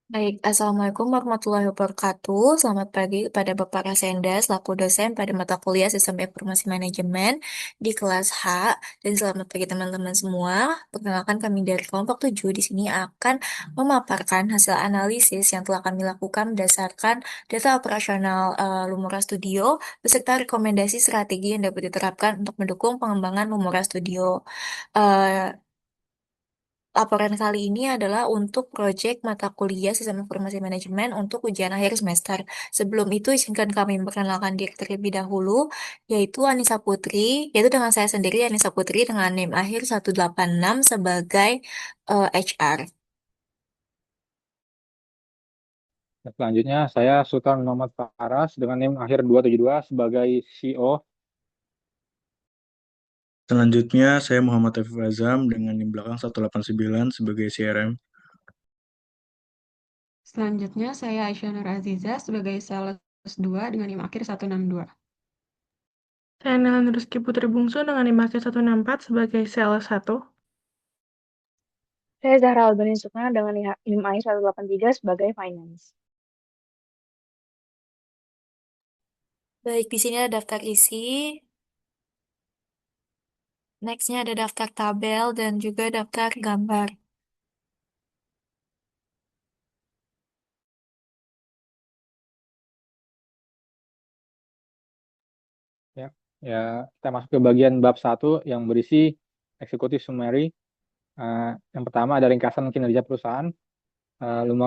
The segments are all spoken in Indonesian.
Baik, Assalamualaikum warahmatullahi wabarakatuh. Selamat pagi kepada Bapak Rasenda, selaku dosen pada mata kuliah Sistem Informasi Manajemen di kelas H. Dan selamat pagi teman-teman semua. Perkenalkan kami dari kelompok 7 di sini akan memaparkan hasil analisis yang telah kami lakukan berdasarkan data operasional Lumora Studio beserta rekomendasi strategi yang dapat diterapkan untuk mendukung pengembangan Lumora Studio. Eh, Laporan kali ini adalah untuk proyek mata kuliah Sistem Informasi Manajemen untuk ujian akhir semester. Sebelum itu, izinkan kami memperkenalkan diri terlebih dahulu, yaitu Anissa Putri, yaitu dengan saya sendiri, Anissa Putri, dengan NIM akhir 186 sebagai HR. Dan selanjutnya, saya Sultan Muhammad Faras dengan NIM akhir 272 sebagai CEO. Selanjutnya, saya Muhammad Afif Azam dengan NIM belakang 189 sebagai CRM. Selanjutnya, saya Aisyah Nur Aziza sebagai Sales 2 dengan NIM akhir 162. Saya Nelan Rizky Putri Bungsu dengan NIM akhir 164 sebagai sales 1. Saya Zahra Albani Sukna dengan NIM 183 sebagai finance. Baik, di sini ada daftar isi, nextnya ada daftar tabel, dan juga daftar gambar. Ya, ya, kita masuk ke bagian bab 1 yang berisi eksekutif summary. Yang pertama ada ringkasan kinerja perusahaan.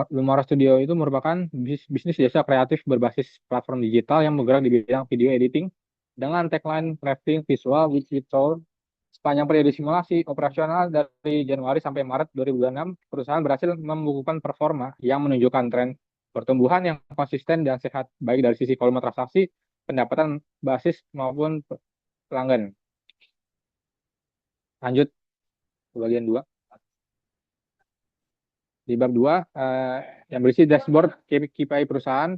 Lumora Studio itu merupakan bisnis jasa kreatif berbasis platform digital yang bergerak di bidang video editing dengan tagline crafting visual with it all. Sepanjang periode simulasi operasional dari Januari sampai Maret 2026, perusahaan berhasil membukukan performa yang menunjukkan tren pertumbuhan yang konsisten dan sehat, baik dari sisi volume transaksi, pendapatan basis maupun pelanggan. Lanjut ke bagian 2. Di bab 2, yang berisi dashboard KPI perusahaan,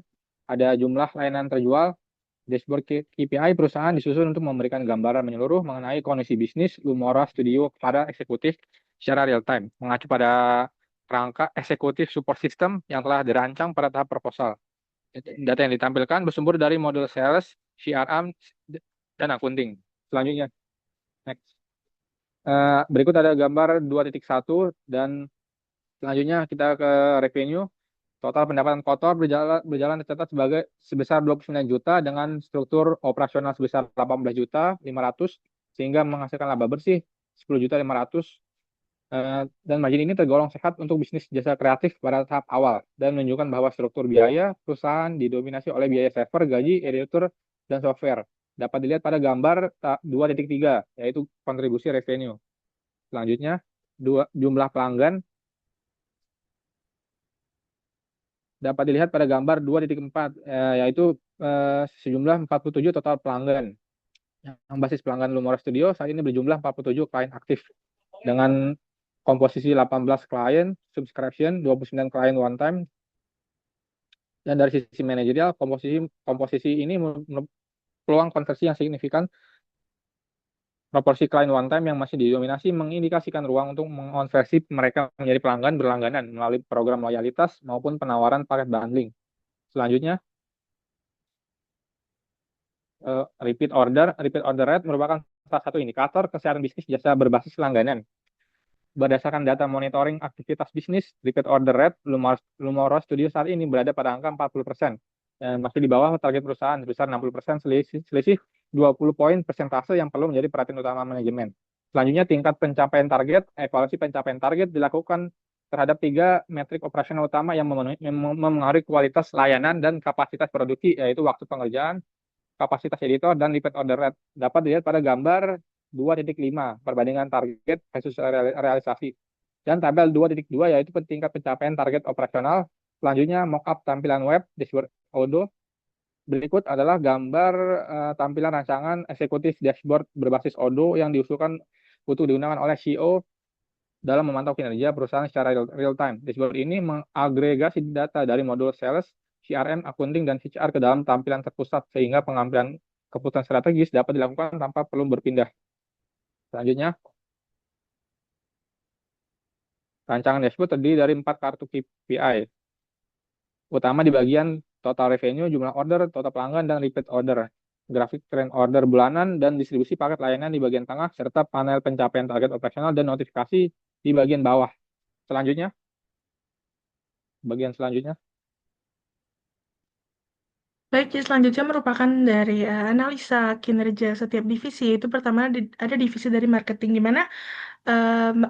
ada jumlah layanan terjual. Dashboard KPI perusahaan disusun untuk memberikan gambaran menyeluruh mengenai kondisi bisnis Lumora Studio kepada eksekutif secara real time, mengacu pada kerangka eksekutif support system yang telah dirancang pada tahap proposal. Data yang ditampilkan bersumber dari model sales, CRM, dan accounting. Selanjutnya, next. Berikut ada gambar 2.1 dan selanjutnya kita ke revenue. Total pendapatan kotor berjalan tercatat sebesar 29 juta dengan struktur operasional sebesar 18 juta 500 sehingga menghasilkan laba bersih 10 juta 500, dan margin ini tergolong sehat untuk bisnis jasa kreatif pada tahap awal dan menunjukkan bahwa struktur biaya perusahaan didominasi oleh biaya server, gaji, editor, dan software. Dapat dilihat pada gambar 2.3 yaitu kontribusi revenue. Selanjutnya, jumlah pelanggan dapat dilihat pada gambar 2.4, yaitu sejumlah 47 total pelanggan. Yang basis pelanggan Lumora Studio saat ini berjumlah 47 klien aktif dengan komposisi 18 klien subscription, 29 klien one time. Dan dari sisi manajerial, komposisi ini peluang konversi yang signifikan. Proporsi klien one time yang masih didominasi mengindikasikan ruang untuk mengonversi mereka menjadi pelanggan berlangganan melalui program loyalitas maupun penawaran paket bundling. Selanjutnya, repeat order rate merupakan salah satu indikator kesehatan bisnis jasa berbasis langganan. Berdasarkan data monitoring aktivitas bisnis, repeat order rate Lumora Studio saat ini berada pada angka 40%, dan masih di bawah target perusahaan sebesar 60%, selisih 20 poin persentase yang perlu menjadi perhatian utama manajemen. Selanjutnya, tingkat pencapaian target. Evaluasi pencapaian target dilakukan terhadap 3 metrik operasional utama yang memengaruhi kualitas layanan dan kapasitas produksi, yaitu waktu pengerjaan, kapasitas editor, dan repeat order rate. Dapat dilihat pada gambar 2.5 perbandingan target versus realisasi. Dan tabel 2.2 yaitu tingkat pencapaian target operasional. Selanjutnya, mockup tampilan web dashboard Odoo. Berikut adalah gambar tampilan rancangan eksekutif dashboard berbasis Odoo yang diusulkan untuk digunakan oleh CEO dalam memantau kinerja perusahaan secara real time. Dashboard ini mengagregasi data dari modul sales, CRM, accounting, dan HR ke dalam tampilan terpusat sehingga pengambilan keputusan strategis dapat dilakukan tanpa perlu berpindah. Selanjutnya, rancangan dashboard terdiri dari 4 kartu KPI. utama di bagian total revenue, jumlah order, total pelanggan, dan repeat order. Grafik trend order bulanan dan distribusi paket layanan di bagian tengah, serta panel pencapaian target operasional dan notifikasi di bagian bawah. Selanjutnya, bagian selanjutnya. Baik, jadi selanjutnya merupakan dari analisa kinerja setiap divisi. Itu pertama ada divisi dari marketing, di mana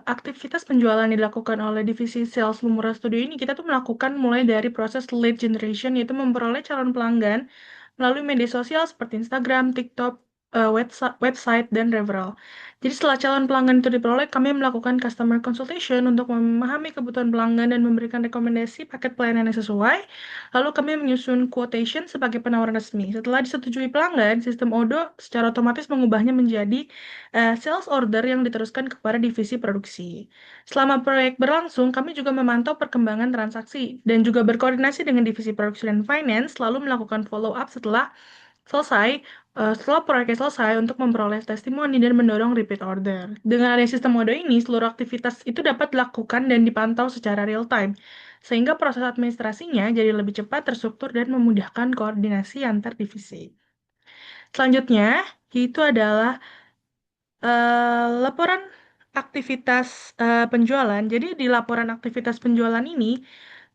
aktivitas penjualan yang dilakukan oleh divisi sales Lumura Studio ini kita tuh melakukan mulai dari proses lead generation, yaitu memperoleh calon pelanggan melalui media sosial seperti Instagram, TikTok, website, dan referral. Jadi setelah calon pelanggan itu diperoleh, kami melakukan customer consultation untuk memahami kebutuhan pelanggan dan memberikan rekomendasi paket pelayanan yang sesuai. Lalu kami menyusun quotation sebagai penawaran resmi. Setelah disetujui pelanggan, sistem Odo secara otomatis mengubahnya menjadi sales order yang diteruskan kepada divisi produksi. Selama proyek berlangsung, kami juga memantau perkembangan transaksi dan juga berkoordinasi dengan divisi produksi dan finance, lalu melakukan follow up selesai, setelah proyeknya selesai untuk memperoleh testimoni dan mendorong repeat order. Dengan adanya sistem mode ini, seluruh aktivitas itu dapat dilakukan dan dipantau secara real time, sehingga proses administrasinya jadi lebih cepat, terstruktur, dan memudahkan koordinasi antar divisi. Selanjutnya, itu adalah laporan aktivitas penjualan. Jadi di laporan aktivitas penjualan ini,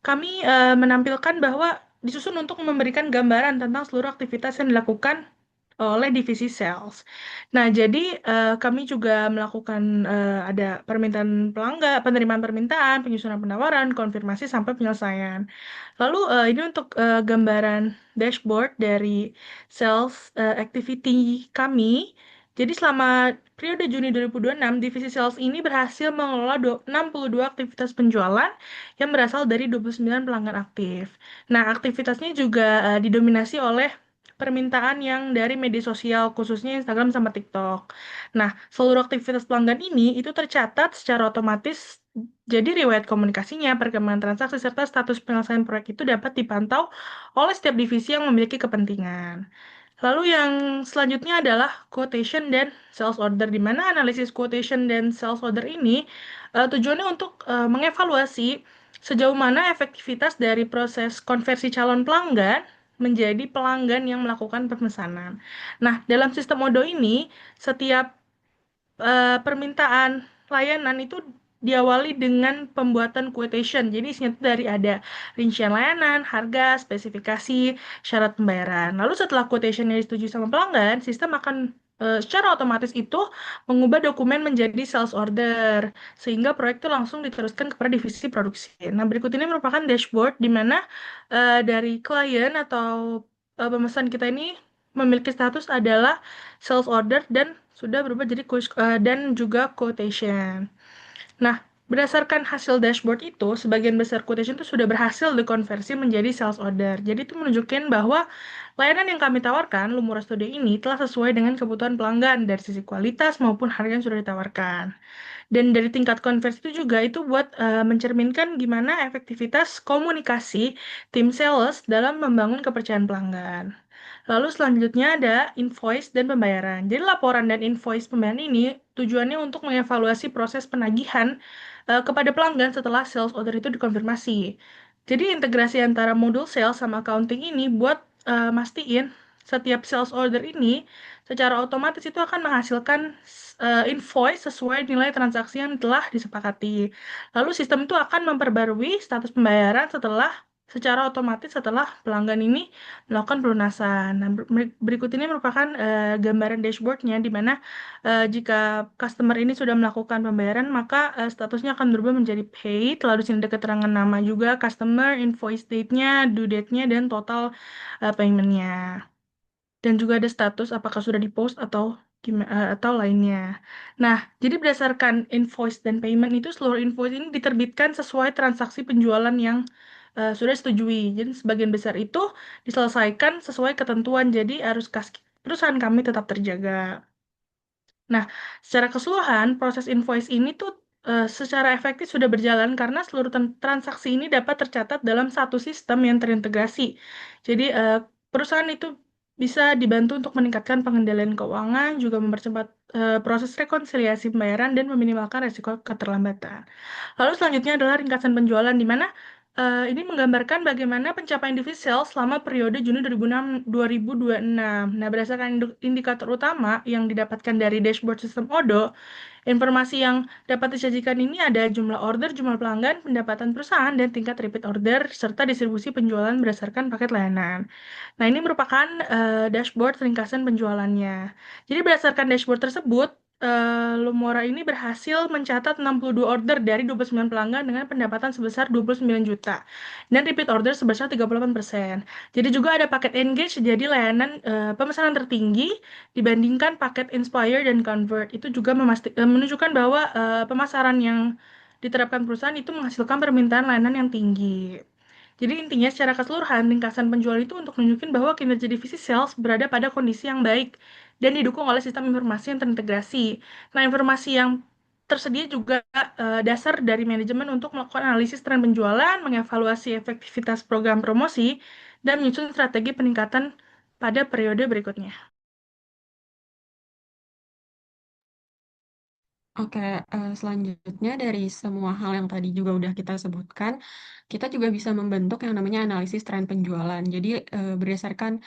kami menampilkan bahwa disusun untuk memberikan gambaran tentang seluruh aktivitas yang dilakukan oleh divisi sales. Nah, jadi kami juga melakukan ada permintaan pelanggan, penerimaan permintaan, penyusunan penawaran, konfirmasi sampai penyelesaian. Lalu ini untuk gambaran dashboard dari sales activity kami. Jadi selama periode Juni 2026, divisi sales ini berhasil mengelola 62 aktivitas penjualan yang berasal dari 29 pelanggan aktif. Nah, aktivitasnya juga didominasi oleh permintaan yang dari media sosial, khususnya Instagram sama TikTok. Nah, seluruh aktivitas pelanggan ini itu tercatat secara otomatis, jadi riwayat komunikasinya, perkembangan transaksi, serta status penyelesaian proyek itu dapat dipantau oleh setiap divisi yang memiliki kepentingan. Lalu yang selanjutnya adalah quotation dan sales order, di mana analisis quotation dan sales order ini tujuannya untuk mengevaluasi sejauh mana efektivitas dari proses konversi calon pelanggan menjadi pelanggan yang melakukan pemesanan. Nah, dalam sistem Odo ini, setiap permintaan layanan itu diawali dengan pembuatan quotation. Jadi isinya itu dari ada rincian layanan, harga, spesifikasi, syarat pembayaran. Lalu setelah quotation yang disetujui sama pelanggan, sistem akan secara otomatis itu mengubah dokumen menjadi sales order, sehingga proyek itu langsung diteruskan kepada divisi produksi. Nah, berikut ini merupakan dashboard di mana dari klien atau pemesan kita ini memiliki status adalah sales order dan sudah berubah jadi dan juga quotation. Nah, berdasarkan hasil dashboard itu, sebagian besar quotation itu sudah berhasil dikonversi menjadi sales order. Jadi itu menunjukkan bahwa layanan yang kami tawarkan, Lumura Studio ini telah sesuai dengan kebutuhan pelanggan dari sisi kualitas maupun harga yang sudah ditawarkan. Dan dari tingkat konversi itu juga itu buat mencerminkan gimana efektivitas komunikasi tim sales dalam membangun kepercayaan pelanggan. Lalu selanjutnya ada invoice dan pembayaran. Jadi laporan dan invoice pembayaran ini tujuannya untuk mengevaluasi proses penagihan kepada pelanggan setelah sales order itu dikonfirmasi. Jadi integrasi antara modul sales sama accounting ini buat mastiin setiap sales order ini secara otomatis itu akan menghasilkan invoice sesuai nilai transaksi yang telah disepakati. Lalu sistem itu akan memperbarui status pembayaran secara otomatis setelah pelanggan ini melakukan pelunasan. Nah, berikut ini merupakan gambaran dashboardnya, di mana jika customer ini sudah melakukan pembayaran, maka statusnya akan berubah menjadi paid. Lalu di sini ada keterangan nama juga, customer, invoice date-nya, due date-nya, dan total payment-nya. Dan juga ada status apakah sudah di-post atau lainnya. Nah, jadi berdasarkan invoice dan payment itu, seluruh invoice ini diterbitkan sesuai transaksi penjualan yang sudah disetujui. Jadi sebagian besar itu diselesaikan sesuai ketentuan, jadi arus kas perusahaan kami tetap terjaga. Nah, secara keseluruhan, proses invoice ini tuh secara efektif sudah berjalan karena seluruh transaksi ini dapat tercatat dalam satu sistem yang terintegrasi. Jadi, perusahaan itu bisa dibantu untuk meningkatkan pengendalian keuangan, juga mempercepat proses rekonsiliasi pembayaran, dan meminimalkan resiko keterlambatan. Lalu selanjutnya adalah ringkasan penjualan, di mana Ini menggambarkan bagaimana pencapaian divisi sales selama periode Juni 2026. Nah, berdasarkan indikator utama yang didapatkan dari dashboard sistem Odo, informasi yang dapat disajikan ini ada jumlah order, jumlah pelanggan, pendapatan perusahaan, dan tingkat repeat order, serta distribusi penjualan berdasarkan paket layanan. Nah, ini merupakan dashboard ringkasan penjualannya. Jadi, berdasarkan dashboard tersebut, Lumora ini berhasil mencatat 62 order dari 29 pelanggan dengan pendapatan sebesar 29 juta dan repeat order sebesar 38%. Jadi juga ada paket engage, jadi layanan pemesanan tertinggi dibandingkan paket inspire dan convert. Itu juga menunjukkan bahwa pemasaran yang diterapkan perusahaan itu menghasilkan permintaan layanan yang tinggi. Jadi intinya secara keseluruhan ringkasan penjual itu untuk nunjukin bahwa kinerja divisi sales berada pada kondisi yang baik dan didukung oleh sistem informasi yang terintegrasi. Nah, informasi yang tersedia juga dasar dari manajemen untuk melakukan analisis tren penjualan, mengevaluasi efektivitas program promosi, dan menyusun strategi peningkatan pada periode berikutnya. Oke, selanjutnya dari semua hal yang tadi juga udah kita sebutkan, kita juga bisa membentuk yang namanya analisis tren penjualan. Jadi, berdasarkan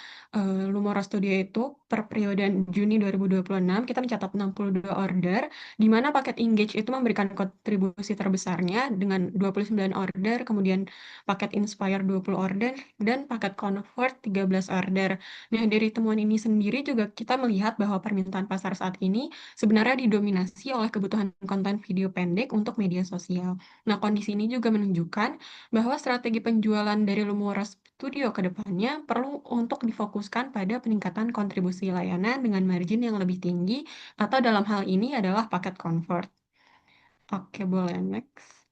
Lumora Studio itu per periode Juni 2026 kita mencatat 62 order, di mana paket engage itu memberikan kontribusi terbesarnya dengan 29 order, kemudian paket inspire 20 order, dan paket convert 13 order. Nah, dari temuan ini sendiri juga kita melihat bahwa permintaan pasar saat ini sebenarnya didominasi oleh kebutuhan konten video pendek untuk media sosial. Nah, kondisi ini juga menunjukkan bahwa strategi penjualan dari Lumora Studio ke depannya perlu untuk difokuskan pada peningkatan kontribusi layanan dengan margin yang lebih tinggi atau dalam hal ini adalah paket convert. Oke, boleh next.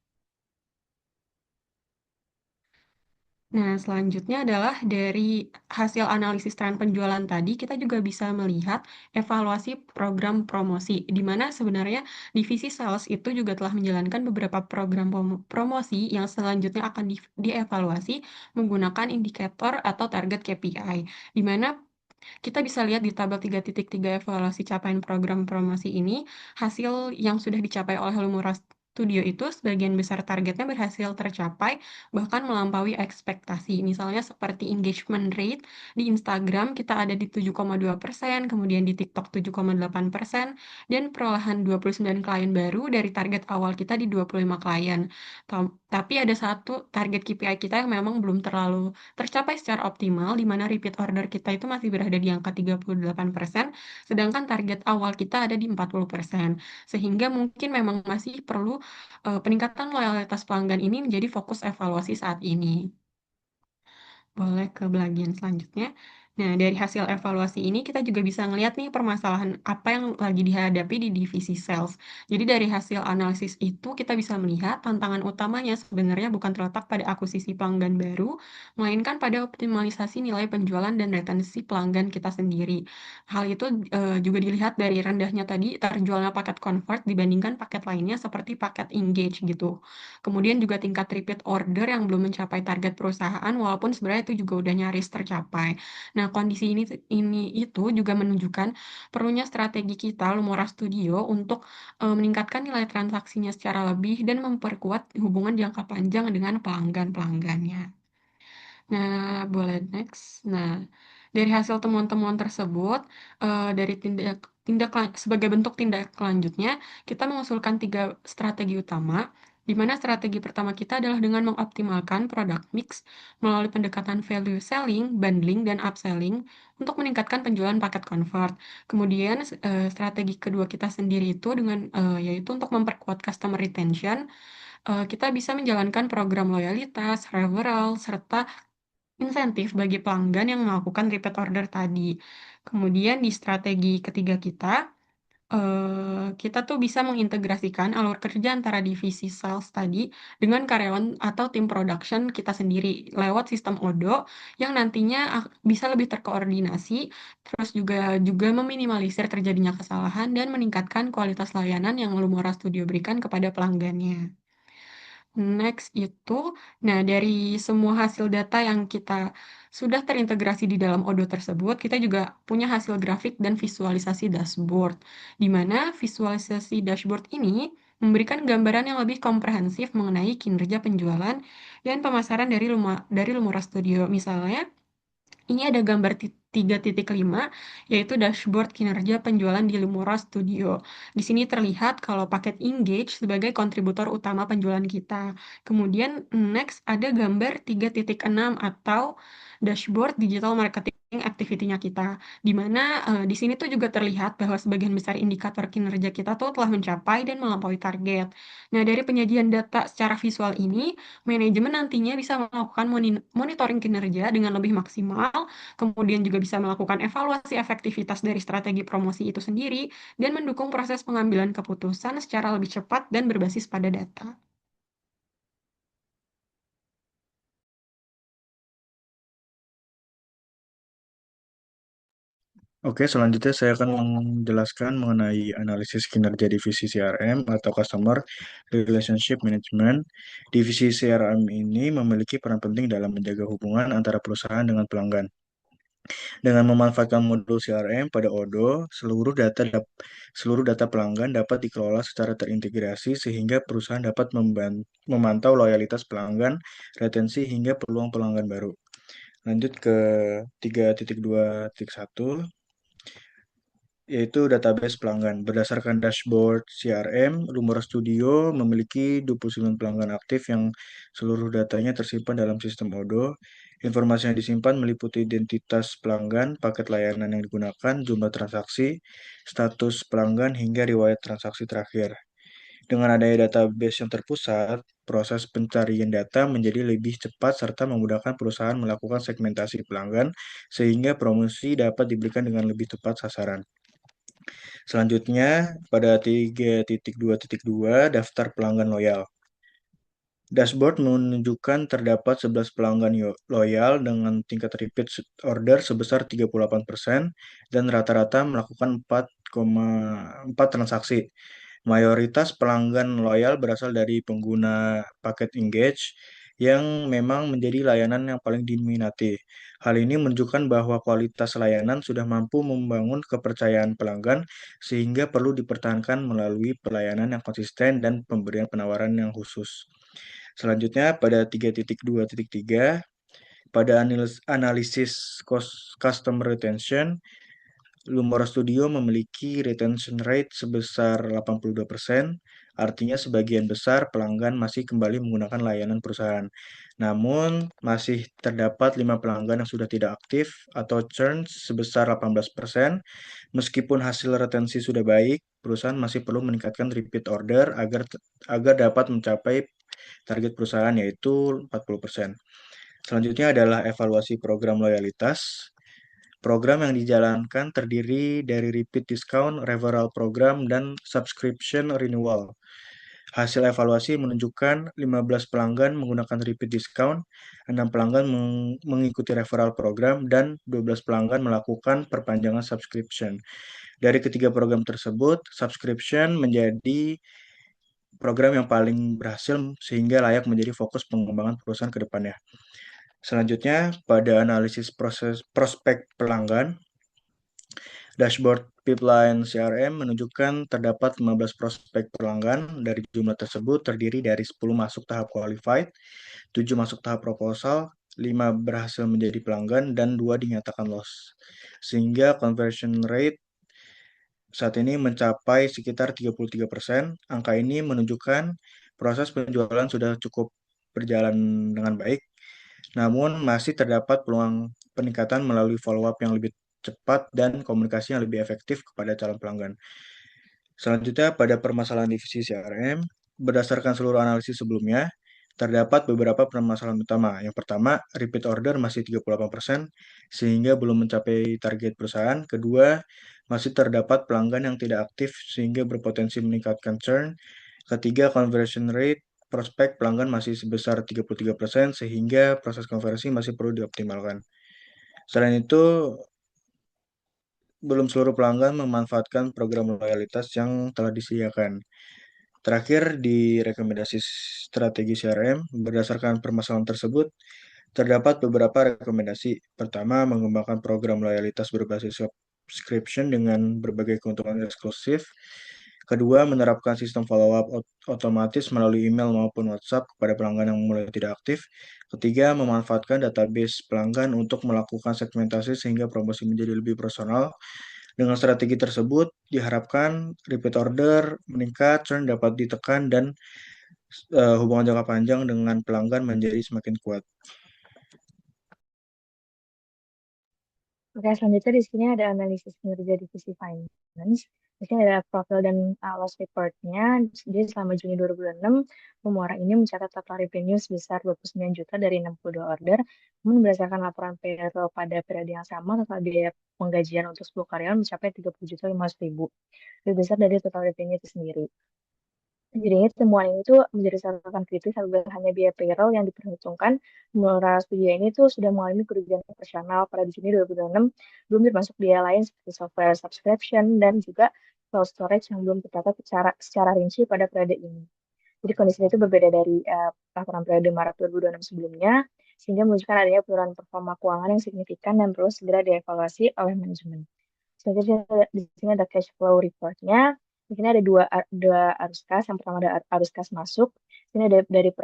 Nah, selanjutnya adalah dari hasil analisis tren penjualan tadi, kita juga bisa melihat evaluasi program promosi, di mana sebenarnya divisi sales itu juga telah menjalankan beberapa program promosi yang selanjutnya akan dievaluasi menggunakan indikator atau target KPI, di mana kita bisa lihat di tabel 3.3 evaluasi capaian program promosi ini, hasil yang sudah dicapai oleh Lumora Studio itu sebagian besar targetnya berhasil tercapai, bahkan melampaui ekspektasi. Misalnya seperti engagement rate di Instagram kita ada di 7,2%, kemudian di TikTok 7,8%, dan perolehan 29 klien baru dari target awal kita di 25 klien. Tapi ada satu target KPI kita yang memang belum terlalu tercapai secara optimal, di mana repeat order kita itu masih berada di angka 38%, sedangkan target awal kita ada di 40%. Sehingga mungkin memang masih perlu peningkatan loyalitas pelanggan ini menjadi fokus evaluasi saat ini. Boleh ke bagian selanjutnya. Nah, dari hasil evaluasi ini kita juga bisa ngelihat nih permasalahan apa yang lagi dihadapi di divisi sales. Jadi dari hasil analisis itu kita bisa melihat tantangan utamanya sebenarnya bukan terletak pada akuisisi pelanggan baru, melainkan pada optimalisasi nilai penjualan dan retensi pelanggan kita sendiri. Hal itu juga dilihat dari rendahnya tadi terjualnya paket convert dibandingkan paket lainnya seperti paket engage gitu. Kemudian juga tingkat repeat order yang belum mencapai target perusahaan walaupun sebenarnya itu juga udah nyaris tercapai. Nah, kondisi ini itu juga menunjukkan perlunya strategi kita Lumora Studio untuk meningkatkan nilai transaksinya secara lebih dan memperkuat hubungan jangka panjang dengan pelanggan-pelanggannya. Nah, boleh next. Nah, dari hasil temuan-temuan tersebut, dari sebagai bentuk tindak lanjutnya, kita mengusulkan 3 strategi utama, di mana strategi pertama kita adalah dengan mengoptimalkan product mix melalui pendekatan value selling, bundling, dan upselling untuk meningkatkan penjualan paket convert. Kemudian, strategi kedua kita sendiri itu yaitu untuk memperkuat customer retention, kita bisa menjalankan program loyalitas, referral, serta insentif bagi pelanggan yang melakukan repeat order tadi. Kemudian di strategi ketiga kita, kita tuh bisa mengintegrasikan alur kerja antara divisi sales tadi dengan karyawan atau tim production kita sendiri lewat sistem Odo yang nantinya bisa lebih terkoordinasi, terus juga meminimalisir terjadinya kesalahan dan meningkatkan kualitas layanan yang Lumora Studio berikan kepada pelanggannya. Next itu, nah dari semua hasil data yang kita sudah terintegrasi di dalam Odo tersebut, kita juga punya hasil grafik dan visualisasi dashboard. Di mana visualisasi dashboard ini memberikan gambaran yang lebih komprehensif mengenai kinerja penjualan dan pemasaran dari Lumora Studio. Misalnya, ini ada gambar 3.5, yaitu dashboard kinerja penjualan di Lumora Studio. Di sini terlihat kalau paket Engage sebagai kontributor utama penjualan kita. Kemudian next ada gambar 3.6 atau dashboard digital marketing activity-nya kita. Di mana di sini tuh juga terlihat bahwa sebagian besar indikator kinerja kita tuh telah mencapai dan melampaui target. Nah, dari penyajian data secara visual ini, manajemen nantinya bisa melakukan monitoring kinerja dengan lebih maksimal, kemudian juga bisa melakukan evaluasi efektivitas dari strategi promosi itu sendiri, dan mendukung proses pengambilan keputusan secara lebih cepat dan berbasis pada data. Oke, selanjutnya saya akan menjelaskan mengenai analisis kinerja divisi CRM atau Customer Relationship Management. Divisi CRM ini memiliki peran penting dalam menjaga hubungan antara perusahaan dengan pelanggan. Dengan memanfaatkan modul CRM pada Odoo, seluruh data pelanggan dapat dikelola secara terintegrasi sehingga perusahaan dapat memantau loyalitas pelanggan, retensi hingga peluang pelanggan baru. Lanjut ke 3.2.1, yaitu database pelanggan. Berdasarkan dashboard CRM, Lumora Studio memiliki 29 pelanggan aktif yang seluruh datanya tersimpan dalam sistem Odoo. Informasi yang disimpan meliputi identitas pelanggan, paket layanan yang digunakan, jumlah transaksi, status pelanggan, hingga riwayat transaksi terakhir. Dengan adanya database yang terpusat, proses pencarian data menjadi lebih cepat serta memudahkan perusahaan melakukan segmentasi pelanggan sehingga promosi dapat diberikan dengan lebih tepat sasaran. Selanjutnya, pada 3.2.2, daftar pelanggan loyal. Dashboard menunjukkan terdapat 11 pelanggan loyal dengan tingkat repeat order sebesar 38% dan rata-rata melakukan 4,4 transaksi. Mayoritas pelanggan loyal berasal dari pengguna paket Engage yang memang menjadi layanan yang paling diminati. Hal ini menunjukkan bahwa kualitas layanan sudah mampu membangun kepercayaan pelanggan sehingga perlu dipertahankan melalui pelayanan yang konsisten dan pemberian penawaran yang khusus. Selanjutnya pada 3.2.3, pada analisis customer retention, Lumora Studio memiliki retention rate sebesar 82%, artinya sebagian besar pelanggan masih kembali menggunakan layanan perusahaan. Namun, masih terdapat 5 pelanggan yang sudah tidak aktif atau churn sebesar 18%. Meskipun hasil retensi sudah baik, perusahaan masih perlu meningkatkan repeat order agar dapat mencapai target perusahaan yaitu 40%. Selanjutnya adalah evaluasi program loyalitas. Program yang dijalankan terdiri dari repeat discount, referral program, dan subscription renewal. Hasil evaluasi menunjukkan 15 pelanggan menggunakan repeat discount, 6 pelanggan mengikuti referral program, dan 12 pelanggan melakukan perpanjangan subscription. Dari ketiga program tersebut, subscription menjadi program yang paling berhasil sehingga layak menjadi fokus pengembangan perusahaan ke depannya. Selanjutnya, pada analisis prospek pelanggan, dashboard pipeline CRM menunjukkan terdapat 15 prospek pelanggan. Dari jumlah tersebut terdiri dari 10 masuk tahap qualified, 7 masuk tahap proposal, 5 berhasil menjadi pelanggan, dan 2 dinyatakan loss. Sehingga conversion rate saat ini mencapai sekitar 33%. Angka ini menunjukkan proses penjualan sudah cukup berjalan dengan baik, namun masih terdapat peluang peningkatan melalui follow-up yang lebih cepat dan komunikasi yang lebih efektif kepada calon pelanggan. Selanjutnya, pada permasalahan divisi CRM, berdasarkan seluruh analisis sebelumnya, terdapat beberapa permasalahan utama. Yang pertama, repeat order masih 38%, sehingga belum mencapai target perusahaan. Kedua, masih terdapat pelanggan yang tidak aktif, sehingga berpotensi meningkatkan churn. Ketiga, conversion rate prospek pelanggan masih sebesar 33%, sehingga proses konversi masih perlu dioptimalkan. Selain itu, belum seluruh pelanggan memanfaatkan program loyalitas yang telah disediakan. Terakhir, di rekomendasi strategi CRM, berdasarkan permasalahan tersebut, terdapat beberapa rekomendasi. Pertama, mengembangkan program loyalitas berbasis subscription dengan berbagai keuntungan eksklusif. Kedua, menerapkan sistem follow-up otomatis melalui email maupun WhatsApp kepada pelanggan yang mulai tidak aktif. Ketiga, memanfaatkan database pelanggan untuk melakukan segmentasi sehingga promosi menjadi lebih personal. Dengan strategi tersebut, diharapkan repeat order meningkat, churn dapat ditekan, dan hubungan jangka panjang dengan pelanggan menjadi semakin kuat. Oke, selanjutnya di sini ada analisis kinerja divisi finance. Di sini ada profil dan loss report-nya. Jadi selama Juni 2026, Lumora ini mencatat total revenue sebesar 29 juta dari 62 order. Namun berdasarkan laporan payroll pada periode yang sama, total biaya penggajian untuk 10 karyawan mencapai 30.500.000. Lebih besar dari total revenue itu sendiri. Jadinya temuan ini tuh menjadi catatan kritis apabila hanya biaya payroll yang diperhitungkan. Menurut studi ini tuh sudah mengalami kerugian operasional pada di Juni 2026, belum termasuk biaya lain seperti software subscription dan juga cloud storage yang belum tercatat secara rinci pada periode ini. Jadi kondisi itu berbeda dari laporan periode Maret 2026 sebelumnya, sehingga menunjukkan adanya penurunan performa keuangan yang signifikan dan perlu segera dievaluasi oleh manajemen. Selanjutnya di sini ada cash flow report-nya. Di sini ada dua arus kas. Yang pertama ada arus kas masuk. Di sini ada dari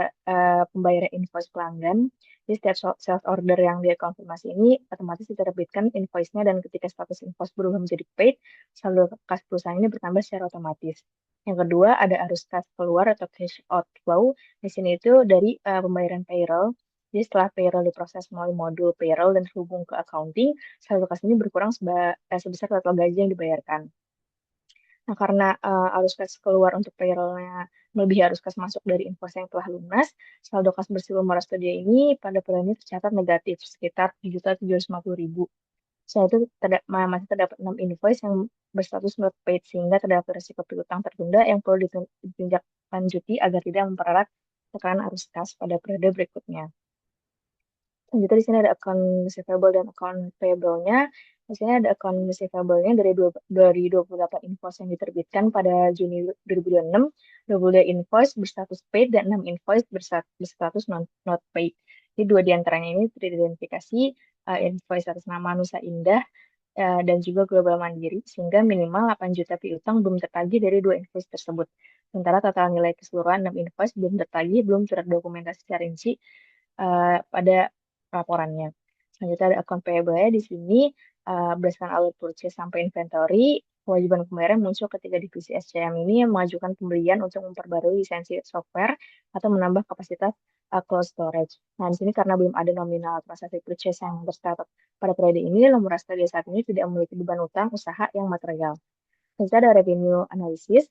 pembayaran invoice pelanggan. Jadi setiap sales order yang dia konfirmasi ini otomatis diterbitkan invoice-nya, dan ketika status invoice berubah menjadi paid, saldo kas perusahaan ini bertambah secara otomatis. Yang kedua ada arus kas keluar atau cash outflow. Di sini itu dari pembayaran payroll. Jadi setelah payroll diproses melalui modul payroll dan terhubung ke accounting, saldo kas ini berkurang sebesar total gaji yang dibayarkan. Nah, karena arus kas keluar untuk payroll-nya melebihi arus kas masuk dari invoice yang telah lunas, saldo kas bersih Lumora Studio ini pada bulan ini tercatat negatif sekitar 7.750.000. Selain itu masih terdapat 6 invoice yang berstatus not paid, sehingga terdapat risiko piutang tertunda yang perlu ditinjak lanjuti agar tidak mempererat tekanan arus kas pada periode berikutnya. Selanjutnya di sini ada account receivable dan account payable-nya. Di sini ada account receivable-nya dari 28 invoice yang diterbitkan pada Juni 2026, 22 invoice berstatus paid dan 6 invoice berstatus not paid. Jadi dua diantaranya ini teridentifikasi invoice atas nama Nusa Indah dan juga Global Mandiri, sehingga minimal 8 juta piutang belum tertagih dari dua invoice tersebut. Sementara total nilai keseluruhan 6 invoice belum tertagih, belum terdokumentasi secara rinci pada laporannya. Selanjutnya ada account payable-nya di sini berdasarkan alur purchase sampai inventory. Kewajiban pembayaran muncul ketika divisi SCM ini mengajukan pembelian untuk memperbarui lisensi software atau menambah kapasitas cloud storage. Nah, di sini karena belum ada nominal transaksi purchase yang tercatat pada periode ini, Lumora Studio saat ini tidak memiliki beban utang usaha yang material. Selanjutnya ada revenue analysis.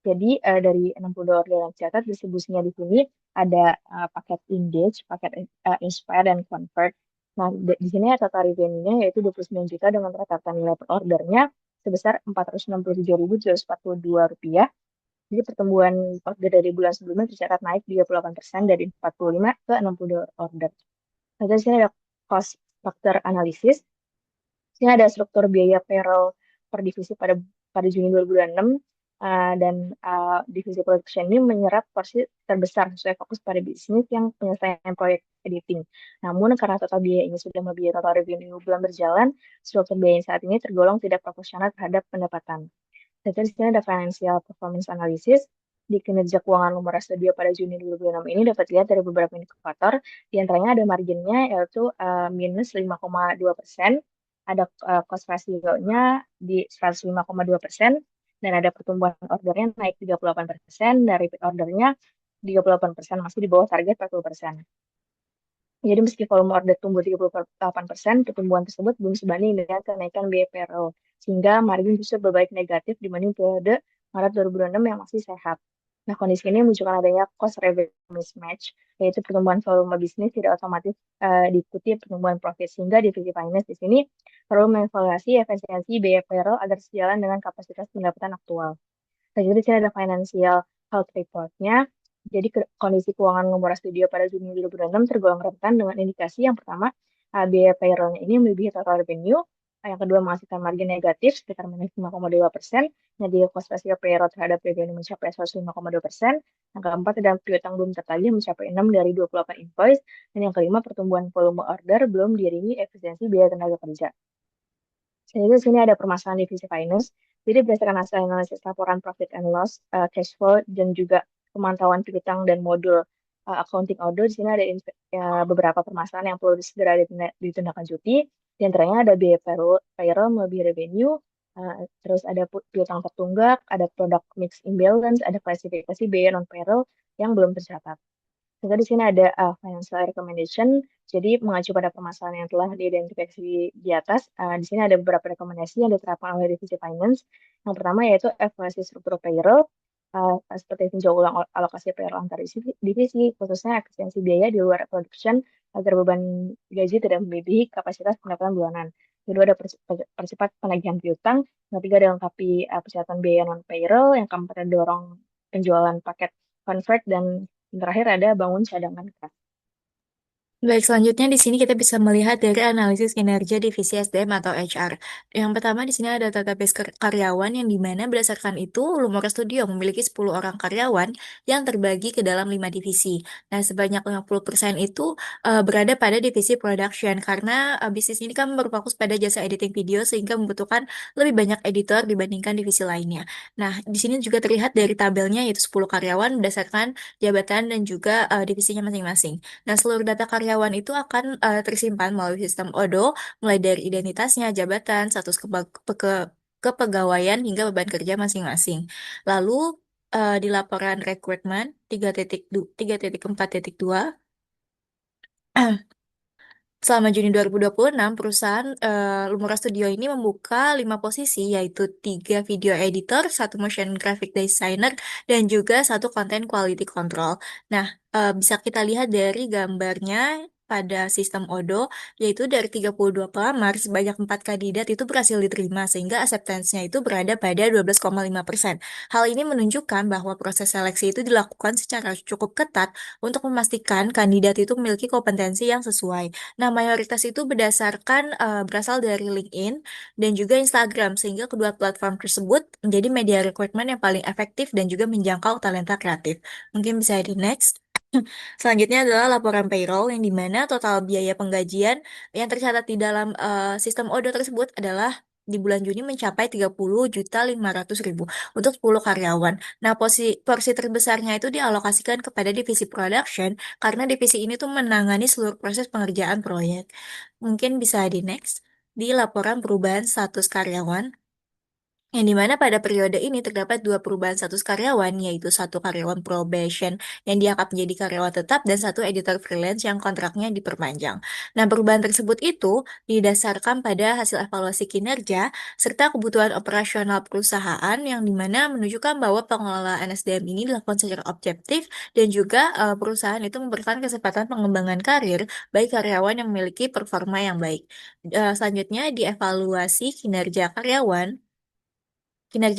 Jadi dari 62 order yang tercatat, distribusinya di sini ada paket engage, paket inspire, dan convert. Nah, di sini total revenue-nya yaitu 29 juta dengan rata-rata nilai per ordernya sebesar Rp467.742. Jadi pertumbuhan order dari bulan sebelumnya tercatat naik 38% dari 45 ke 62 order. Nah, di sini ada cost factor analysis. Di sini ada struktur biaya payroll per divisi pada Juni 2026, dan divisi production ini menyerap porsi terbesar sesuai fokus pada bisnis yang penyelesaian proyek editing. Namun karena total biaya ini sudah melebihi total revenue bulan berjalan, struktur biaya saat ini tergolong tidak proporsional terhadap pendapatan. Dan di sini ada financial performance analysis. Di kinerja keuangan Lumora Studio pada Juni 2026 ini dapat dilihat dari beberapa indikator. Di antaranya ada marginnya yaitu minus 5,2%, ada cost ratio-nya di 105,2%, dan ada pertumbuhan ordernya naik 38%, dan repeat ordernya 38%, masih di bawah target 40%. Jadi meski volume order tumbuh 38%, pertumbuhan tersebut belum sebanding dengan kenaikan biaya payroll, sehingga margin justru berbalik negatif dibanding periode Maret 2026 yang masih sehat. Nah, kondisi ini menunjukkan adanya cost revenue mismatch, yaitu pertumbuhan volume bisnis tidak otomatis diikuti pertumbuhan profit, sehingga divisi finance di sini perlu mengevaluasi efisiensi biaya payroll agar sejalan dengan kapasitas pendapatan aktual. Jadi di sini ada financial health report-nya. Jadi kondisi keuangan Lumora Studio pada Juni 2026 tergolong rentan dengan indikasi yang pertama, biaya payroll-nya ini melebihi total revenue. Yang kedua, menghasilkan margin negatif sekitar minus 5,2%. Jadi cost ratio payroll terhadap revenue mencapai 105,2%. Yang keempat, ada piutang belum tertagih mencapai 6 dari 28 invoice. Dan yang kelima, pertumbuhan volume order belum diiringi efisiensi biaya tenaga kerja. Jadi di sini ada permasalahan divisi finance. Jadi berdasarkan hasil analisis laporan profit and loss, cash flow, dan juga pemantauan piutang dan modul accounting order, di sini ada beberapa permasalahan yang perlu segera ditindaklanjuti. Di antaranya ada biaya payroll melebihi revenue, terus ada piutang tertunggak, ada product mix imbalance, ada klasifikasi biaya non payroll yang belum tercatat. Juga di sini ada financial recommendation. Jadi mengacu pada permasalahan yang telah diidentifikasi di atas, di sini ada beberapa rekomendasi yang diterapkan oleh divisi finance. Yang pertama yaitu evaluasi struktur payroll, seperti tinjau ulang alokasi payroll antar divisi, khususnya efisiensi biaya di luar production agar beban gaji tidak melebihi kapasitas pendapatan bulanan. Kedua ada percepat penagihan piutang. Yang ketiga ada lengkapi persyaratan biaya non payroll. Yang keempat ada dorong penjualan paket convert, dan yang terakhir ada bangun cadangan kas. Baik, selanjutnya di sini kita bisa melihat dari analisis kinerja divisi SDM atau HR. Yang pertama di sini ada database karyawan yang dimana berdasarkan itu Lumora Studio memiliki 10 orang karyawan yang terbagi ke dalam 5 divisi. Nah, sebanyak 50% itu berada pada divisi production karena bisnis ini kan berfokus pada jasa editing video sehingga membutuhkan lebih banyak editor dibandingkan divisi lainnya. Nah, di sini juga terlihat dari tabelnya yaitu 10 karyawan berdasarkan jabatan dan juga divisinya masing-masing. Nah, seluruh data karyawan itu akan tersimpan melalui sistem ODO, mulai dari identitasnya, jabatan, status kepegawaian, hingga beban kerja masing-masing. Lalu, di laporan rekrutmen 3.4.2, selama Juni 2026, perusahaan Lumora Studio ini membuka 5 posisi, yaitu 3 video editor, 1 motion graphic designer, dan juga 1 content quality control. Nah, bisa kita lihat dari gambarnya pada sistem ODO, yaitu dari 32 pelamar, sebanyak 4 kandidat itu berhasil diterima, sehingga acceptance-nya itu berada pada 12,5%. Hal ini menunjukkan bahwa proses seleksi itu dilakukan secara cukup ketat untuk memastikan kandidat itu memiliki kompetensi yang sesuai. Nah, mayoritas itu berasal dari LinkedIn dan juga Instagram, sehingga kedua platform tersebut menjadi media recruitment yang paling efektif dan juga menjangkau talenta kreatif. Mungkin bisa di next. Selanjutnya adalah laporan payroll yang dimana total biaya penggajian yang tercatat di dalam sistem ODO tersebut adalah di bulan Juni mencapai 30.500.000 untuk 10 karyawan. Nah, porsi terbesarnya itu dialokasikan kepada divisi production karena divisi ini tuh menangani seluruh proses pengerjaan proyek. Mungkin bisa di next. Di laporan perubahan status karyawan, yang dimana pada periode ini terdapat 2 perubahan status karyawan, yaitu 1 karyawan probation yang diangkat menjadi karyawan tetap dan 1 editor freelance yang kontraknya diperpanjang. Nah, perubahan tersebut itu didasarkan pada hasil evaluasi kinerja serta kebutuhan operasional perusahaan yang dimana menunjukkan bahwa pengelolaan SDM ini dilakukan secara objektif dan juga perusahaan itu memberikan kesempatan pengembangan karir bagi karyawan yang memiliki performa yang baik. Selanjutnya, dievaluasi kinerja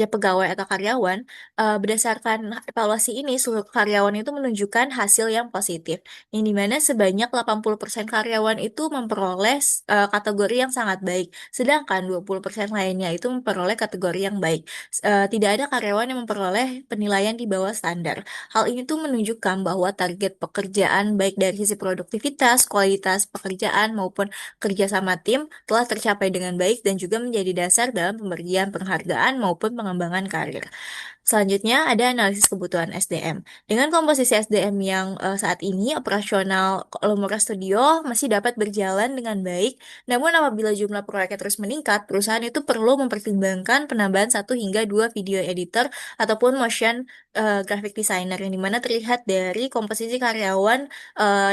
pegawai atau karyawan, berdasarkan evaluasi ini, seluruh karyawan itu menunjukkan hasil yang positif, yang dimana sebanyak 80% karyawan itu memperoleh kategori yang sangat baik, sedangkan 20% lainnya itu memperoleh kategori yang baik. Tidak ada karyawan yang memperoleh penilaian di bawah standar. Hal ini tuh menunjukkan bahwa target pekerjaan baik dari sisi produktivitas, kualitas pekerjaan, maupun kerja sama tim telah tercapai dengan baik dan juga menjadi dasar dalam pemberian penghargaan maupun pengembangan karir. Selanjutnya ada analisis kebutuhan SDM. Dengan komposisi SDM yang saat ini operasional Lumora Studio masih dapat berjalan dengan baik, namun apabila jumlah proyeknya terus meningkat, perusahaan itu perlu mempertimbangkan penambahan 1 hingga 2 video editor ataupun motion graphic designer yang dimana terlihat dari komposisi karyawan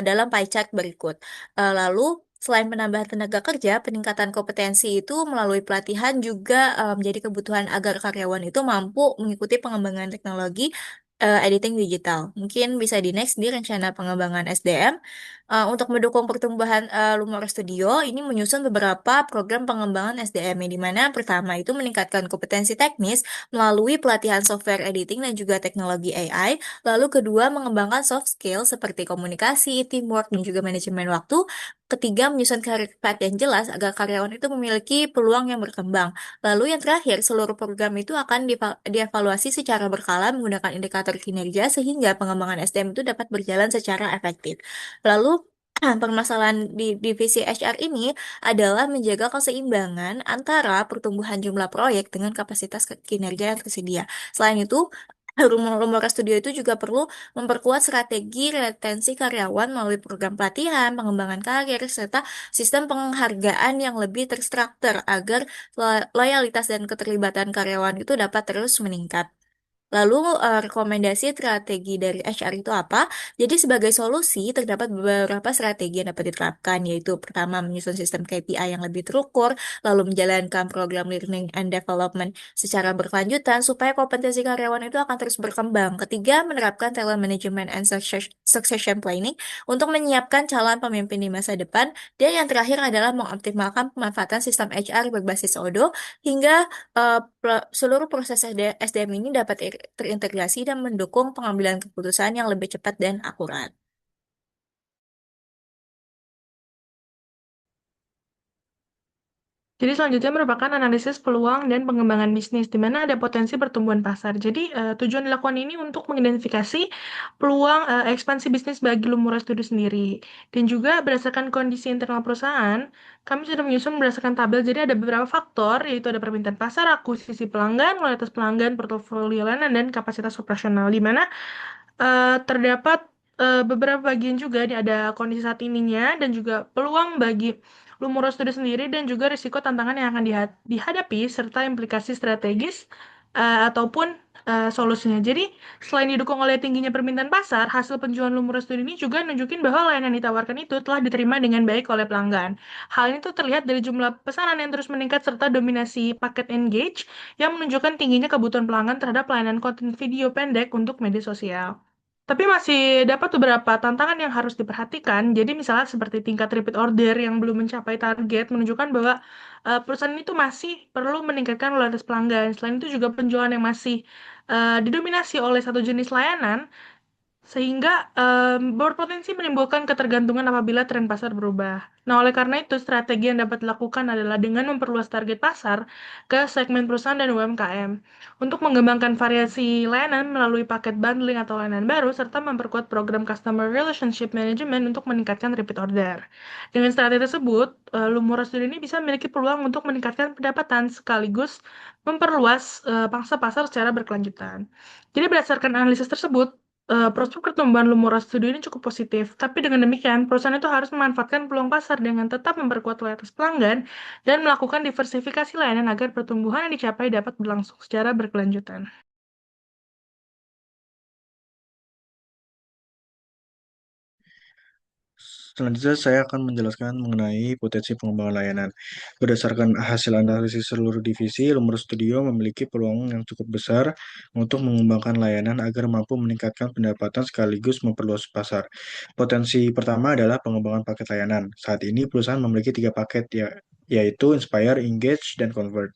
dalam pie chart berikut. Lalu selain penambahan tenaga kerja, peningkatan kompetensi itu melalui pelatihan juga menjadi kebutuhan agar karyawan itu mampu mengikuti pengembangan teknologi editing digital. Mungkin bisa di next di rencana pengembangan SDM. Untuk mendukung pertumbuhan Lumora Studio, ini menyusun beberapa program pengembangan SDM, yang dimana pertama itu meningkatkan kompetensi teknis melalui pelatihan software editing dan juga teknologi AI. Lalu kedua, mengembangkan soft skill seperti komunikasi, teamwork, dan juga manajemen waktu. Ketiga, menyusun karir path yang jelas agar karyawan itu memiliki peluang yang berkembang. Lalu yang terakhir, seluruh program itu akan dievaluasi secara berkala menggunakan indikator kinerja sehingga pengembangan SDM itu dapat berjalan secara efektif. Lalu Permasalahan di divisi HR ini adalah menjaga keseimbangan antara pertumbuhan jumlah proyek dengan kapasitas kinerja yang tersedia. Selain itu, Rumor Studio itu juga perlu memperkuat strategi retensi karyawan melalui program pelatihan, pengembangan karir, serta sistem penghargaan yang lebih terstruktur agar loyalitas dan keterlibatan karyawan itu dapat terus meningkat. Lalu, rekomendasi strategi dari HR itu apa? Jadi sebagai solusi, terdapat beberapa strategi yang dapat diterapkan, yaitu pertama, menyusun sistem KPI yang lebih terukur, lalu menjalankan program learning and development secara berkelanjutan, supaya kompetensi karyawan itu akan terus berkembang. Ketiga, menerapkan talent management and succession planning untuk menyiapkan calon pemimpin di masa depan. Dan yang terakhir adalah mengoptimalkan pemanfaatan sistem HR berbasis Odoo hingga seluruh proses SDM ini dapat terintegrasi dan mendukung pengambilan keputusan yang lebih cepat dan akurat. Jadi selanjutnya merupakan analisis peluang dan pengembangan bisnis, di mana ada potensi pertumbuhan pasar. Jadi tujuan dilakukan ini untuk mengidentifikasi peluang ekspansi bisnis bagi Lumura Studio sendiri. Dan juga berdasarkan kondisi internal perusahaan, kami sudah menyusun berdasarkan tabel. Jadi ada beberapa faktor, yaitu ada permintaan pasar, akuisisi pelanggan, loyalitas pelanggan, portofolio layanan, dan kapasitas operasional. Di mana terdapat beberapa bagian juga, ini ada kondisi saat ininya, dan juga peluang bagi Lumurus Studio sendiri dan juga risiko tantangan yang akan dihadapi serta implikasi strategis ataupun solusinya. Jadi, selain didukung oleh tingginya permintaan pasar, hasil penjualan Lumurus Studio ini juga nunjukin bahwa layanan yang ditawarkan itu telah diterima dengan baik oleh pelanggan. Hal ini tuh terlihat dari jumlah pesanan yang terus meningkat serta dominasi paket engage yang menunjukkan tingginya kebutuhan pelanggan terhadap layanan konten video pendek untuk media sosial. Tapi masih dapat beberapa tantangan yang harus diperhatikan. Jadi misalnya seperti tingkat repeat order yang belum mencapai target menunjukkan bahwa perusahaan itu masih perlu meningkatkan loyalitas pelanggan. Selain itu juga penjualan yang masih didominasi oleh satu jenis layanan sehingga berpotensi menimbulkan ketergantungan apabila tren pasar berubah. Nah, oleh karena itu, strategi yang dapat dilakukan adalah dengan memperluas target pasar ke segmen perusahaan dan UMKM, untuk mengembangkan variasi layanan melalui paket bundling atau layanan baru, serta memperkuat program Customer Relationship Management untuk meningkatkan repeat order. Dengan strategi tersebut, Lumura Studio ini bisa memiliki peluang untuk meningkatkan pendapatan sekaligus memperluas pangsa pasar secara berkelanjutan. Jadi berdasarkan analisis tersebut, prospek pertumbuhan Lumora Studio ini cukup positif. Tapi dengan demikian, perusahaan itu harus memanfaatkan peluang pasar dengan tetap memperkuat loyalitas pelanggan dan melakukan diversifikasi layanan agar pertumbuhan yang dicapai dapat berlangsung secara berkelanjutan. Selanjutnya saya akan menjelaskan mengenai potensi pengembangan layanan. Berdasarkan hasil analisis seluruh divisi, Lumur Studio memiliki peluang yang cukup besar untuk mengembangkan layanan agar mampu meningkatkan pendapatan sekaligus memperluas pasar. Potensi pertama adalah pengembangan paket layanan. Saat ini perusahaan memiliki 3 paket, yaitu Inspire, Engage, dan Convert.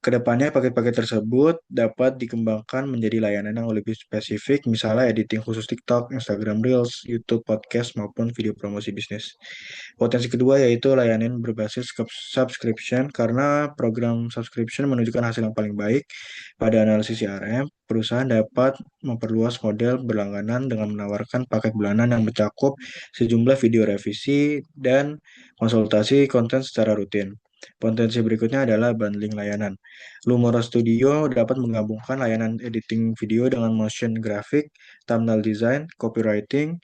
Kedepannya paket-paket tersebut dapat dikembangkan menjadi layanan yang lebih spesifik, misalnya editing khusus TikTok, Instagram Reels, YouTube, podcast, maupun video promosi bisnis. Potensi kedua yaitu layanan berbasis subscription, karena program subscription menunjukkan hasil yang paling baik pada analisis CRM. Perusahaan dapat memperluas model berlangganan dengan menawarkan paket bulanan yang mencakup sejumlah video revisi dan konsultasi konten secara rutin. Potensi berikutnya adalah bundling layanan. Lumora Studio dapat menggabungkan layanan editing video dengan motion graphic, thumbnail design, copywriting,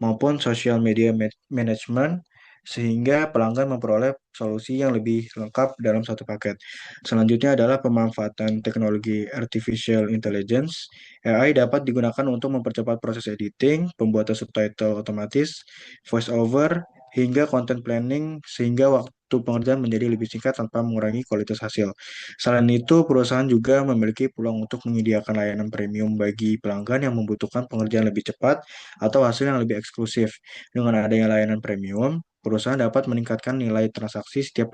maupun social media management, sehingga pelanggan memperoleh solusi yang lebih lengkap dalam satu paket. Selanjutnya adalah pemanfaatan teknologi artificial intelligence. AI dapat digunakan untuk mempercepat proses editing, pembuatan subtitle otomatis, voice over, hingga content planning, sehingga waktu pengerjaan menjadi lebih singkat tanpa mengurangi kualitas hasil. Selain itu, perusahaan juga memiliki peluang untuk menyediakan layanan premium bagi pelanggan yang membutuhkan pengerjaan lebih cepat atau hasil yang lebih eksklusif. Dengan adanya layanan premium, perusahaan dapat meningkatkan nilai transaksi setiap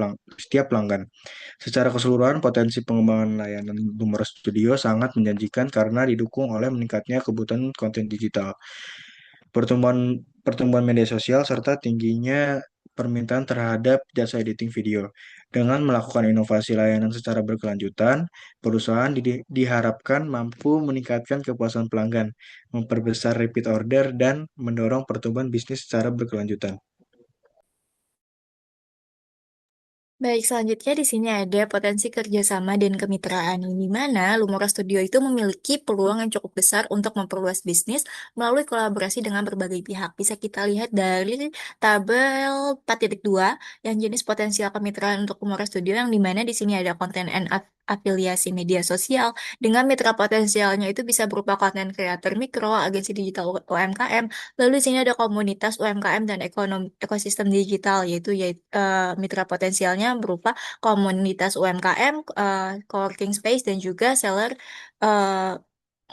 pelanggan. Secara keseluruhan, potensi pengembangan layanan Lumora Studio sangat menjanjikan karena didukung oleh meningkatnya kebutuhan konten digital, pertumbuhan pertumbuhan media sosial, serta tingginya permintaan terhadap jasa editing video. Dengan melakukan inovasi layanan secara berkelanjutan, perusahaan diharapkan mampu meningkatkan kepuasan pelanggan, memperbesar repeat order, dan mendorong pertumbuhan bisnis secara berkelanjutan. Baik, selanjutnya di sini ada potensi kerjasama dan kemitraan, di mana Lumora Studio itu memiliki peluang yang cukup besar untuk memperluas bisnis melalui kolaborasi dengan berbagai pihak. Bisa kita lihat dari tabel 4.2 yang jenis potensial kemitraan untuk Lumora Studio, yang di mana di sini ada konten and afiliasi media sosial. Dengan mitra potensialnya itu bisa berupa konten kreator mikro, agensi digital UMKM, lalu di sini ada komunitas UMKM dan ekosistem digital, yaitu mitra potensialnya berupa komunitas UMKM, coworking space, dan juga seller eh,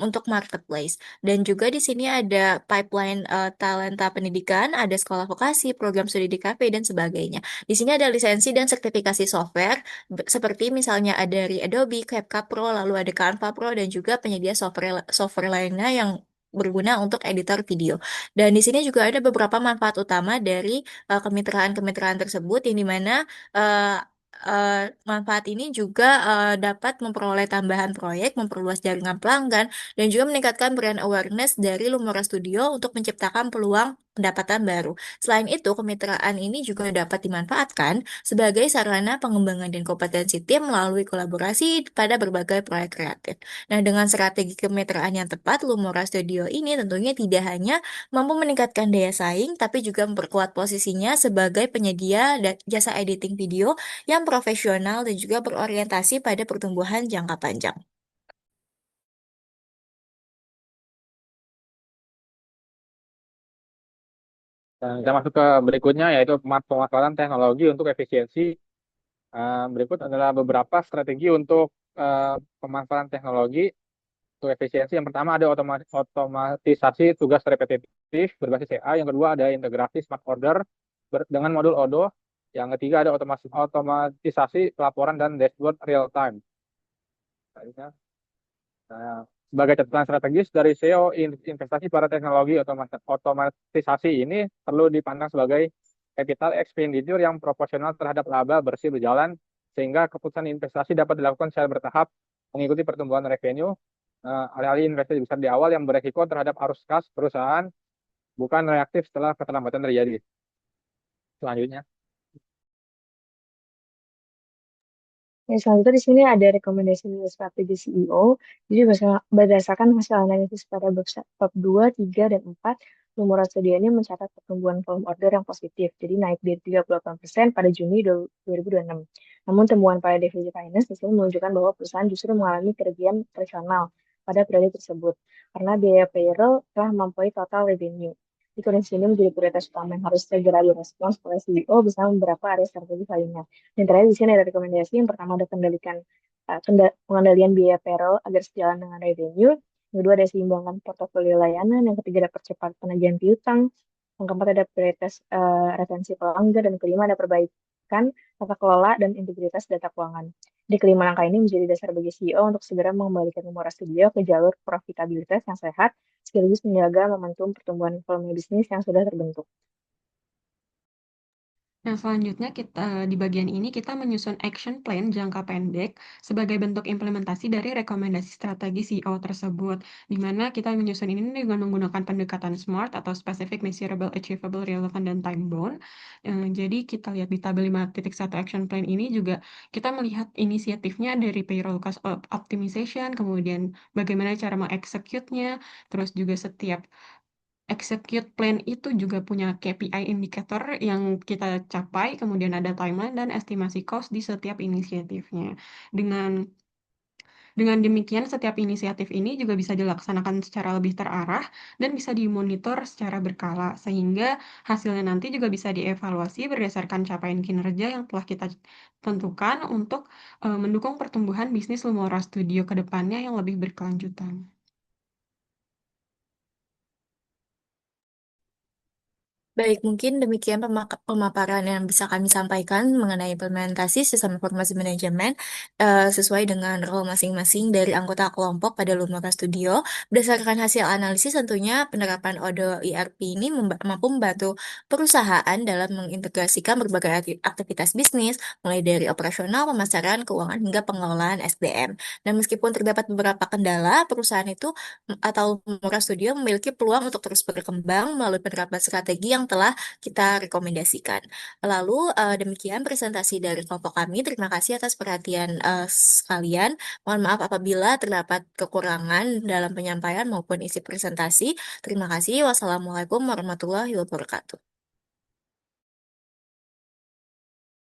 untuk marketplace. Dan juga di sini ada pipeline talenta pendidikan, ada sekolah vokasi, program studi di kafe, dan sebagainya. Di sini ada lisensi dan sertifikasi software, seperti misalnya ada dari Adobe, CapCut Pro, lalu ada Canva Pro, dan juga penyedia software software lainnya yang berguna untuk editor video. Dan di sini juga ada beberapa manfaat utama dari kemitraan-kemitraan tersebut, yang dimana manfaat ini juga dapat memperoleh tambahan proyek, memperluas jaringan pelanggan, dan juga meningkatkan brand awareness dari Lumora Studio untuk menciptakan peluang pendapatan baru. Selain itu, kemitraan ini juga dapat dimanfaatkan sebagai sarana pengembangan dan kompetensi tim melalui kolaborasi pada berbagai proyek kreatif. Nah, dengan strategi kemitraan yang tepat, Lumora Studio ini tentunya tidak hanya mampu meningkatkan daya saing, tapi juga memperkuat posisinya sebagai penyedia jasa editing video yang profesional dan juga berorientasi pada pertumbuhan jangka panjang. Dan kita masuk ke berikutnya, yaitu pemanfaatan teknologi untuk efisiensi. Berikut adalah beberapa strategi untuk pemanfaatan teknologi untuk efisiensi. Yang pertama ada otomatisasi tugas repetitif berbasis AI. Yang kedua ada integrasi smart order dengan modul Odoo. Yang ketiga ada otomatisasi pelaporan dan dashboard real time. Nah, sebagai catatan strategis dari SEO, investasi pada teknologi otomatisasi ini perlu dipandang sebagai capital expenditure yang proporsional terhadap laba bersih berjalan, sehingga keputusan investasi dapat dilakukan secara bertahap mengikuti pertumbuhan revenue. Alih-alih investasi besar di awal yang beresiko terhadap arus kas perusahaan, bukan reaktif setelah keterlambatan terjadi. Selanjutnya. Yang selanjutnya di sini ada rekomendasi strategi CEO. Jadi berdasarkan hasil analisis pada bab 2, 3, dan 4, Lumora Studio ini mencatat pertumbuhan volume order yang positif, jadi naik dari 38% pada Juni 2026. Namun temuan pada divisi finance di sini menunjukkan bahwa perusahaan justru mengalami kerugian operasional pada periode tersebut, karena biaya payroll telah melampaui total revenue. Di kondisi ini menjadi prioritas utama yang harus segera direspons oleh CEO bersama beberapa area strategi lainnya. Yang terakhir di sini ada rekomendasi. Yang pertama ada pengendalian biaya payroll agar sejalan dengan revenue. Yang kedua ada seimbangkan portofolio layanan. Yang ketiga ada percepat penagihan piutang. Yang keempat ada prioritas retensi pelanggan. Dan kelima ada perbaikan tata kelola dan integritas data keuangan. Di kelima langkah ini menjadi dasar bagi CEO untuk segera mengembalikan Lumora Studio ke jalur profitabilitas yang sehat, sekaligus menjaga momentum pertumbuhan volume bisnis yang sudah terbentuk. Nah, selanjutnya di bagian ini kita menyusun action plan jangka pendek sebagai bentuk implementasi dari rekomendasi strategi CEO tersebut, di mana kita menyusun ini dengan menggunakan pendekatan SMART atau Specific, Measurable, Achievable, Relevant, dan Time Bound. Jadi kita lihat di tabel 5.1 action plan ini juga kita melihat inisiatifnya dari payroll cost optimization, kemudian bagaimana cara mengeksekutnya, terus juga setiap execute plan itu juga punya KPI indikator yang kita capai, kemudian ada timeline dan estimasi cost di setiap inisiatifnya. Dengan demikian, setiap inisiatif ini juga bisa dilaksanakan secara lebih terarah dan bisa dimonitor secara berkala, sehingga hasilnya nanti juga bisa dievaluasi berdasarkan capaian kinerja yang telah kita tentukan untuk mendukung pertumbuhan bisnis Lumora Studio ke depannya yang lebih berkelanjutan. Baik, mungkin demikian pemaparan yang bisa kami sampaikan mengenai implementasi sistem informasi manajemen sesuai dengan role masing-masing dari anggota kelompok pada Lumora Studio. Berdasarkan hasil analisis, tentunya penerapan Odoo ERP ini mampu membantu perusahaan dalam mengintegrasikan berbagai aktivitas bisnis, mulai dari operasional, pemasaran, keuangan, hingga pengelolaan SDM. Dan meskipun terdapat beberapa kendala, perusahaan itu atau Lumora Studio memiliki peluang untuk terus berkembang melalui penerapan strategi yang telah kita rekomendasikan. Lalu demikian presentasi dari kelompok kami. Terima kasih atas perhatian sekalian. Mohon maaf apabila terdapat kekurangan dalam penyampaian maupun isi presentasi. Terima kasih. Wassalamualaikum warahmatullahi wabarakatuh.